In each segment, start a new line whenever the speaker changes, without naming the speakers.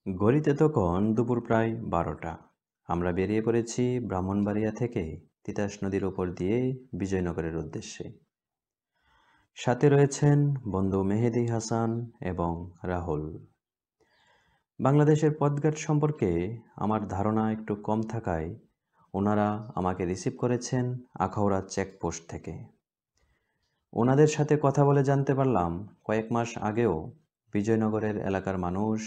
ঘড়িতে তখন দুপুর প্রায় 12টা। আমরা বেরিয়ে পড়েছি ব্রাহ্মণবাড়িয়া থেকে তিতাস নদীর ওপর দিয়ে বিজয়নগরের উদ্দেশ্যে। সাথে রয়েছেন বন্ধু মেহেদী হাসান এবং রাহুল। বাংলাদেশের পথঘাট সম্পর্কে আমার ধারণা একটু কম থাকায় ওনারা আমাকে রিসিভ করেছেন আখাউড়া চেকপোস্ট থেকে। ওনাদের সাথে কথা বলে জানতে পারলাম কয়েক মাস আগেও বিজয়নগরের এলাকার মানুষ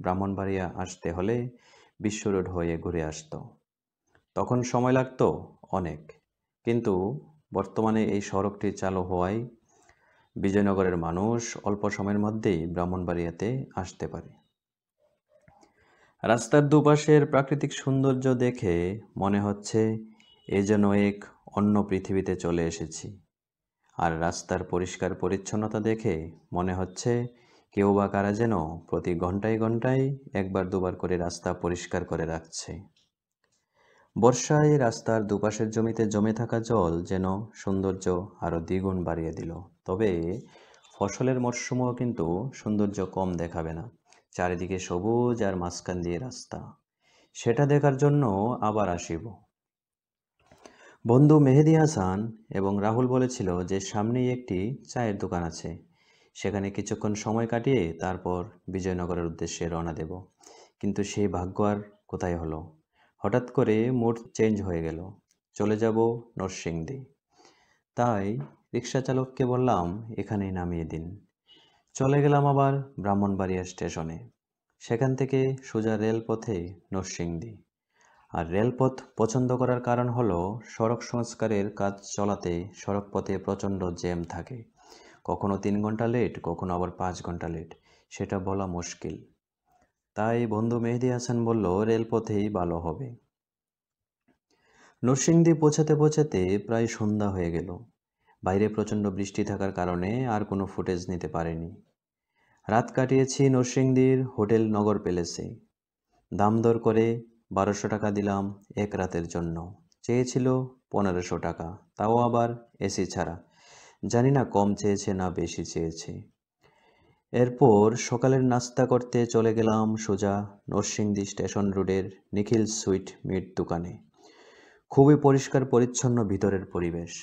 ব্রাহ্মণবাড়িয়া আসতে হলে বিশ্ব রোড হয়ে ঘুরে আসতো। তখন সময় লাগতো অনেক, কিন্তু বর্তমানে এই সড়কটি চালু হওয়ায় বিজয়নগরের মানুষ অল্প সময়ের মধ্যেই ব্রাহ্মণবাড়িয়াতে আসতে পারে। রাস্তার দুপাশের প্রাকৃতিক সৌন্দর্য দেখে মনে হচ্ছে এ যেন এক অন্য পৃথিবীতে চলে এসেছি। আর রাস্তার পরিষ্কার পরিচ্ছন্নতা দেখে মনে হচ্ছে কেউ বা কারা যেন প্রতি ঘন্টায় ঘন্টায় একবার দুবার করে রাস্তা পরিষ্কার করে রাখছে। বর্ষায় রাস্তার দুপাশের জমিতে জমে থাকা জল যেন সৌন্দর্য আরও দ্বিগুণ বাড়িয়ে দিল। তবে ফসলের মরশুমেও কিন্তু সৌন্দর্য কম দেখাবে না। চারিদিকে সবুজ আর মাঝখান দিয়ে রাস্তা, সেটা দেখার জন্য আবার আসিব। বন্ধু মেহেদী হাসান এবং রাহুল বলেছিল যে সামনেই একটি চায়ের দোকান আছে, সেখানে কিছুক্ষণ সময় কাটিয়ে তারপর বিজয়নগরের উদ্দেশ্যে রওনা দেব। কিন্তু সেই ভাগ্য আর কোথায় হলো। হঠাৎ করে মুড চেঞ্জ হয়ে গেল, চলে যাব নরসিংদী। তাই রিক্সা চালককে বললাম এখানেই নামিয়ে দিন। চলে গেলাম আবার ব্রাহ্মণবাড়িয়া স্টেশনে। সেখান থেকে সোজা রেলপথে নরসিংদী। আর রেলপথ পছন্দ করার কারণ হলো সড়ক সংস্কারের কাজ চলাতে সড়কপথে প্রচণ্ড জ্যাম থাকে। কখনো 3 ঘন্টা লেট, কখনো আবার 5 ঘন্টা লেট, সেটা বলা মুশকিল। তাই বন্ধু মেহেদী হাসান বলল রেলপথেই ভালো হবে। নরসিংদী পৌঁছাতে পৌঁছাতে প্রায় সন্ধ্যা হয়ে গেল। বাইরে প্রচণ্ড বৃষ্টি থাকার কারণে আর কোনো ফুটেজ নিতে পারিনি। রাত কাটিয়েছি নরসিংদীর হোটেল নগর প্যালেসে। দাম দর করে 1200 টাকা দিলাম এক রাতের জন্য। চেয়েছিল 1500 টাকা, তাও আবার এসি ছাড়া। জানি না কম চেয়েছে না বেশি চেয়েছে। এরপর সকালের নাস্তা করতে চলে গেলাম সোজা নরসিংদী স্টেশন রোডের নিখিল সুইট মিট দোকানে। খুবই পরিষ্কার পরিচ্ছন্ন ভিতরের পরিবেশ।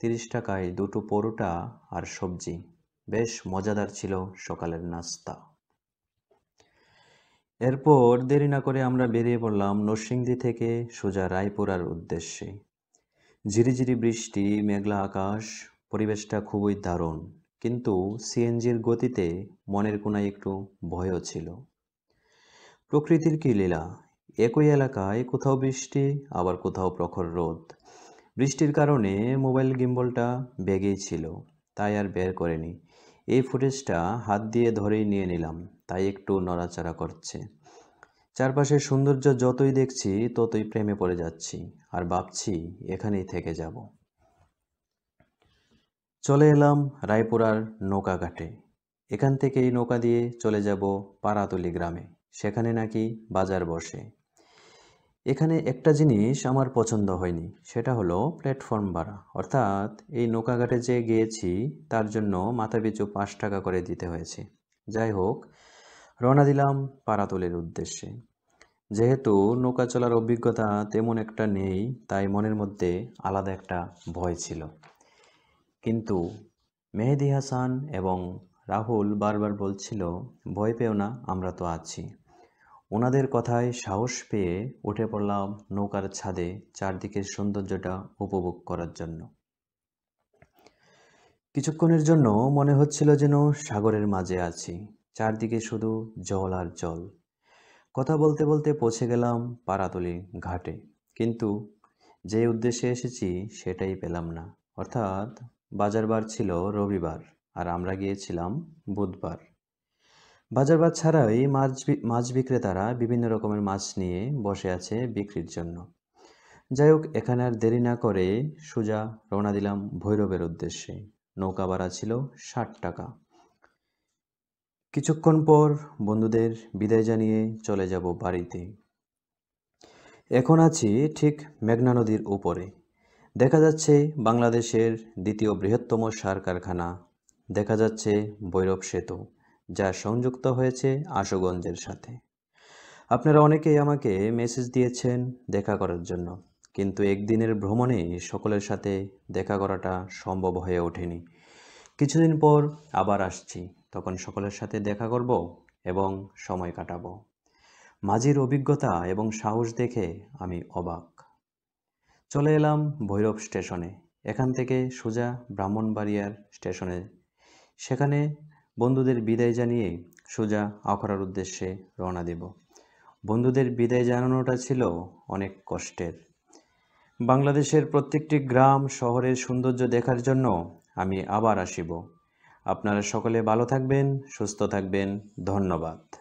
30 টাকায় দুটো পরোটা আর সবজি, বেশ মজাদার ছিল সকালের নাস্তা। এরপর দেরি না করে আমরা বেরিয়ে পড়লাম নরসিংদী থেকে সোজা রায়পুরার উদ্দেশ্যে। ঝিরিঝিরি বৃষ্টি, মেঘলা আকাশ, পরিবেশটা খুবই দারুণ। কিন্তু সিএনজির গতিতে মনের কোনায় একটু ভয়ও ছিল। প্রকৃতির কি লীলা, একই এলাকায় কোথাও বৃষ্টি আবার কোথাও প্রখর রোদ। বৃষ্টির কারণে মোবাইল গিম্বলটা ব্যাগেই ছিল, তাই আর বের করিনি। এই ফুটেজটা হাত দিয়ে ধরেই নিয়ে নিলাম, তাই একটু নড়াচড়া করছে। চারপাশের সৌন্দর্য যতই দেখছি ততই প্রেমে পড়ে যাচ্ছি, আর ভাবছি এখানেই থেকে যাব। চলে এলাম রায়পুরার নৌকাঘাটে। এখান থেকেই নৌকা দিয়ে চলে যাব পাড়াতলি গ্রামে, সেখানে নাকি বাজার বসে। এখানে একটা জিনিস আমার পছন্দ হয়নি, সেটা হলো প্ল্যাটফর্ম ভাড়া। অর্থাৎ এই নৌকাঘাটে যে গিয়েছি তার জন্য মাথাপিছু 5 টাকা করে দিতে হয়েছে। যাই হোক, রওনা দিলাম পাড়াতলির উদ্দেশ্যে। যেহেতু নৌকা চলার অভিজ্ঞতা তেমন একটা নেই, তাই মনের মধ্যে আলাদা একটা ভয় ছিল। কিন্তু মেহেদী হাসান এবং রাহুল বারবার বলছিল ভয় পেও না, আমরা তো আছি। ওনাদের কথায় সাহস পেয়ে উঠে পড়লাম নৌকার ছাদে চারদিকের সৌন্দর্যটা উপভোগ করার জন্য। কিছুক্ষণের জন্য মনে হচ্ছিল যেন সাগরের মাঝে আছি। চারদিকে শুধু জল আর জল। কথা বলতে বলতে পৌঁছে গেলাম পাড়াতলি ঘাটে, কিন্তু যে উদ্দেশ্যে এসেছি সেটাই পেলাম না। অর্থাৎ বাজারবার ছিল রবিবার, আর আমরা গিয়েছিলাম বুধবার। বাজারবার ছাড়াই মাছ বিক্রেতারা বিভিন্ন রকমের মাছ নিয়ে বসে আছে বিক্রির জন্য। যাই হোক, এখানে আর দেরি না করে সোজা রওনা দিলাম ভৈরবের উদ্দেশ্যে। নৌকা ভাড়া ছিল 60 টাকা। কিছুক্ষণ পর বন্ধুদের বিদায় জানিয়ে চলে যাব বাড়িতে। এখন আছি ঠিক মেঘনা নদীর উপরে। দেখা যাচ্ছে বাংলাদেশের দ্বিতীয় বৃহত্তম সার কারখানা। দেখা যাচ্ছে ভৈরব সেতু, যা সংযুক্ত হয়েছে আশুগঞ্জের সাথে। আপনারা অনেকেই আমাকে মেসেজ দিয়েছেন দেখা করার জন্য, কিন্তু একদিনের ভ্রমণে সকলের সাথে দেখা করাটা সম্ভব হয়ে ওঠেনি। কিছুদিন পর আবার আসছি, তখন সকলের সাথে দেখা করব এবং সময় কাটাবো। মাঝির অভিজ্ঞতা এবং সাহস দেখে আমি অবাক। চলে এলাম ভৈরব স্টেশনে। এখান থেকে সোজা ব্রাহ্মণবাড়িয়ার স্টেশনে, সেখানে বন্ধুদের বিদায় জানিয়ে সোজা আখড়ার উদ্দেশ্যে রওনা দেব। বন্ধুদের বিদায় জানানোটা ছিল অনেক কষ্টের। বাংলাদেশের প্রত্যেকটি গ্রাম শহরের সৌন্দর্য দেখার জন্য আমি আবার আসিব। আপনারা সকলে ভালো থাকবেন, সুস্থ থাকবেন। ধন্যবাদ।